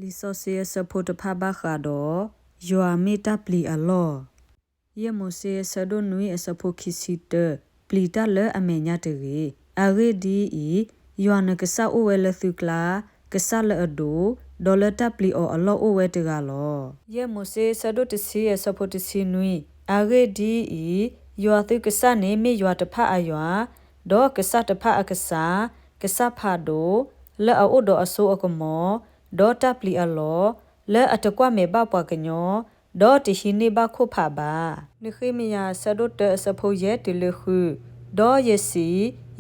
လီဆိုဆီယစဖို့တဖဘခါတော့ယွာမီတာပလီအလောယမိုဆီယစဒိုနွေအစဖို့ခီစီတပလီတလအမေညာတေအဂေဒီယွာနကဆာအိုဝဲလသုကလာကဆာလအဒိုဒေါ်လာတပလီအောအလောအိုဝဲတကလောယမိုဆီယစဒိုတစီယစဖို့တစီနွေအဂေဒီယွာသုကဆာနေမေယွာတဖအယွာဒေါ်ကဆာတဖအကဆာကဆာဖာဒိုလဲအိုဒိုအဆိုအကမောဒေါ်တပ်လီအလောလဲအတကွမေဘပွားကညောဒေါ်တရှိနေဘခုဖာဘာနိခိမယာဆဒုတစဖိုရဲတလခုဒေါ်ယစီ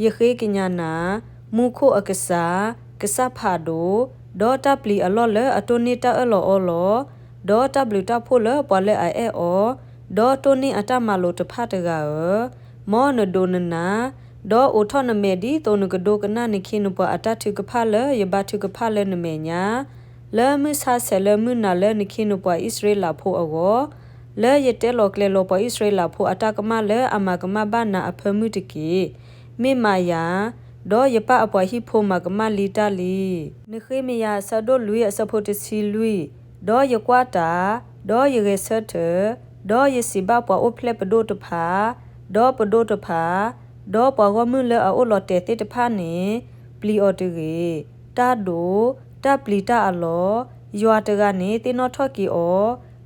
ယခေကညာနာမူခုအကစားကဆဖာဒိုဒေါ်တပ်လီအလောလဲအတိုနေတာအလောအလောဒေါ်တပ်လီတဖိုလဲပွာလဲအဲအောဒေါ်တိုနီအတမလိုတဖတ်တကမောနဒိုနနာဒေါ်အိုထောနမေဒီတိုနကဒိုကနာနိခိနပအတထုကဖလဲယဘထုကဖလဲနမေညာလဲမဆာဆဲလဲမနာလဲနိခိနပဣသရေလဖို့အောလဲယတဲလောကလေလောပဣသရေလဖို့အတကမလဲအမကမဘာနာအဖမှုတကီမေမာယာဒေါ်ယပအပွားဟိဖို့မကမလီတလီနိခိမယာဆဒိုလူအစဖို့တစီလူဒေါ်ယကွာတာဒေါ်ယရေဆတ်ဒေါ်ယစီဘပွားအိုဖလက်ပဒိုတဖာဒေါ်ပဒိုတဖာဒေါ်ပွားကမှုလဲအိုလော်တဲတေတဖာနေပလီအော်တကေတာဒိုတပ်ပလီတာအလောယွာတကနေတင်းနောထော့ကီအော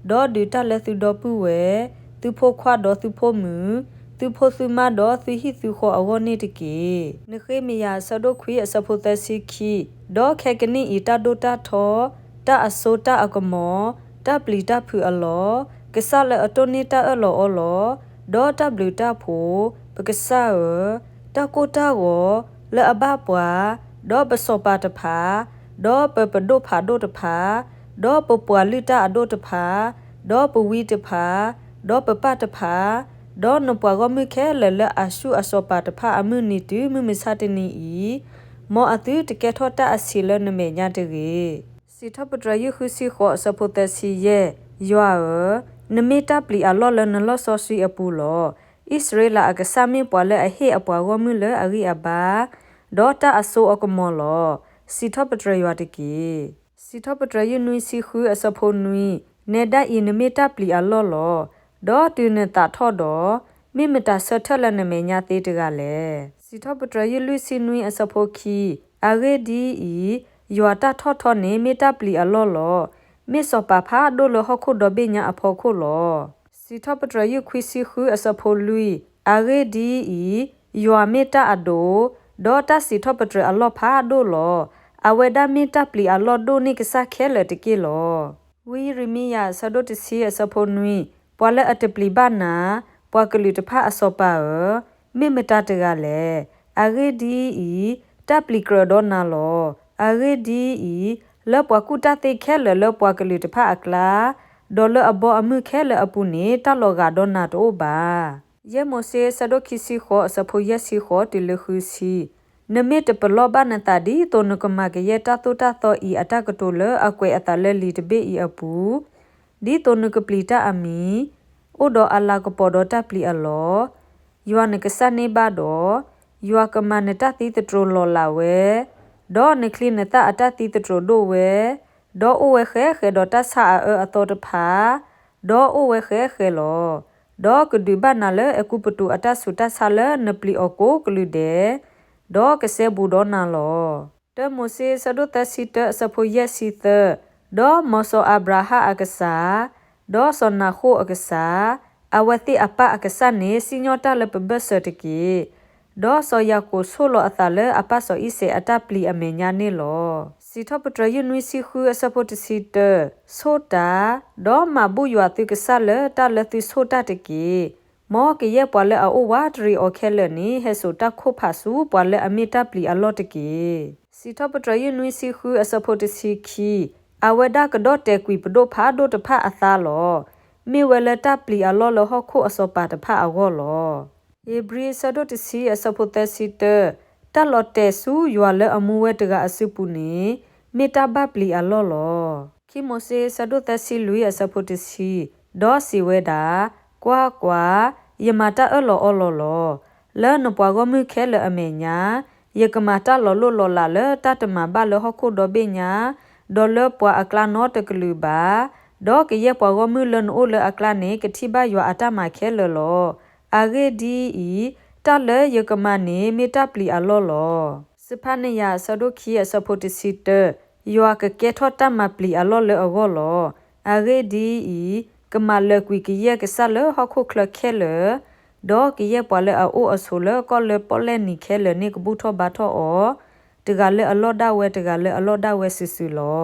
ဒေါ်ဒူတလက်သူဒေါ်ပူဝဲသူဖို့ခွာဒေါ်သူဖို့မူသူဖို့စုမဒေါ်သူဟိသူခေါ်အောနေတကေနခေမယာဆဒိုခွေအစဖို့တစီခီဒေါ်ခဲကနီအီတာဒိုတာထောတာအစိုးတာအကမောတပ်ပလီတာဖူအလောကဆလအတိုနေတာအလောအလောဒေါ်တပ်ပလီတာဖို့ပကဆာတကိုတာကိုလဲအဘပွားဒေါ်ပစောပါတဖာဒေါ်ပပဒိုဖာဒိုတဖာဒေါ်ပပွာလီတာအဒိုတဖာဒေါ်ပဝီတဖာဒေါ်ပပတဖာဒေါ်နပွားကမခဲလလအရှုအစောပါတဖာအမှုနီတူမမစတနီဤမောအတူတကဲထောတာအစီလနမေညာတရေစီထပတရယခုစီခောစပုတစီယေယွာနမေတပလီအလောလနလောဆောစီအပူလောဣသရေလအကဆာမီပွာလဲအဟေအပွားကမလအဂီအဘာဒေါ်တာအဆိုအကမောလောစီထပတရယဝတကီစီထပတရယနွီစီခူအစဖိုနွီနေဒအင်းနမေတပလီအလောလောဒေါ်တူနေတာထော့တော်မိမတာဆထလနမေညာသေးတကလည်းစီထပတရယလူစီနွီအစဖိုခီအဂေဒီယွာတာထော့ထော့နေမေတပလီအလောလောမေစောပါဖာဒိုလဟခုဒဘေညာအဖောခုလောစီထပတရယခွီစီခူအစဖိုလူအဂေဒီယွာမေတာအဒိုဒေါ်တာစီထပတရအလောဖာဒိုလောအဝေဒမီတပလီအလောဒိုနိကဆာခဲလတကီလောဝီရီမီယာဆဒိုတစီအစဖိုနွီပွာလအတပလီဘာနာပွာကလူတဖာအစောပါမေမတာတကလည်းအဂေဒီတပလီကရဒေါနာလောအဂေဒီလပွာကုတတေခဲလပွာကလူတဖာအကလာဒေါ်လအဘောအမှုခဲလအပူနေတာလောကဒေါနာတိုဘာယေမိုဆေဆဒိုခီစီခောအစဖိုယစီခောတလခုစီနမေတပလောဘနတာဒီတိုနကမကယေတာတိုတာသောဤအတကတိုလအကွေအတလဲလီတဘေဤအပူဒီတိုနကပလီတာအမီအိုဒအလာကပေါ်ဒတာပလီအလောယွာနကစနေဘာဒိုယွာကမနတာတိတထရလောလာဝဲဒေါ်နကလီနတာအတတိတထရဒိုဝဲဒေါ်အိုဝဲခဲဒေါ်တာဆာအတော်တဖာဒေါ်အိုဝဲခဲလောဒေါ်ကဒူဘနာလဲအကုပတူအတဆုတဆာလနပလီအကိုကလူဒေဒေါ်ကဆေဘူဒေါနာလောတမိုဆေဆဒိုတစီတစဖိုယစီသဒေါ်မောဆောအဗရာဟာအကဆာဒေါ်ဆနာခိုအကဆာအဝတိအပအကဆာနေစီညောတာလပဘဆတကီဒေါ်ဆောယကိုဆိုလိုအသလအပဆောဣစေအတပလီအမေညာနေလောစီထပတရယနွီစီခူအစပိုတစီတဆိုတာဒေါ်မဘူယဝတိကဆာလတလတိဆိုတာတကီမောကရဲ့ပွာလဲအိုဝါဒရီအိုခဲလနီဟဲဆိုတခုဖာဆူပွာလဲအမီတပလီအလော့တကီစီထပတရယနွီစီခူအစဖို့တစီခီအဝဒကဒေါတဲကွီပဒိုဖာဒိုတဖာအသာလောမေဝလတပလီအလော့လဟခုအစောပါတဖာအောလောဧဘရီဆဒိုတစီအစဖို့တစီတတလော့တဲဆူယွာလဲအမှုဝဲတကအစုပူနေမေတာဘပလီအလော့လောခိမိုဆေဆဒိုတစီလူအစဖို့တစီဒေါ်စီဝဲတာကွာယမတာအလောလောလဲနပွားကမှုခဲလအမေညာယကမတာလောလာလတတမဘလဟခုဒဘေညာ ดอลเลอร์ปัวอักลานอตกลือบาดอกเยปัวก็มือเลนโอเลอักลาเนกที่บ้าอยู่อาตมาแค่เลลออาเรดีอีตาเลยกมาเนเมตาปลีอลอลอสพาเนียสะดุคีอสโพติซิเตยัวกะเกทอตามาปลีอลอเลอวอลออาเรดีอีกมาเลกวิกเยกซาเลฮอคุคลแค่เลดอกเยปัวเลอโออโซเลก็เลปอเลนิแค่เลนิกบุทอบาทอตกาเลอลอดาเวตกาเลอลอดาเวซิสุลอ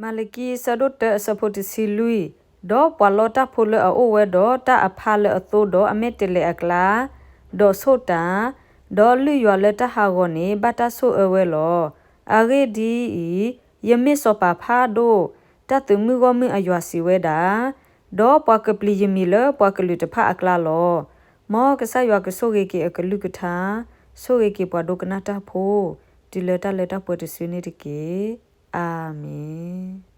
มาเลกีสะดุเตสโพติซิลุยดอปวลอตาพูเลอโอเวดอตาอพาเลอโตดออเมเตเลอักลาดอโซตาดอลุยอเลตาฮากอเนบัตาโซเอเวลออาเรดีอียเมโซปาพาโดตาตุมือก็มืออยัวสิเวดาดอปวกปลียมีเลปวกลุตพาอักลาลอมอกะซะยัวกะโซเกเกอกลุกทาโซเกเกปวดกนาตาโพดิเลตาเลตาปวดสิเนติเกอาเมน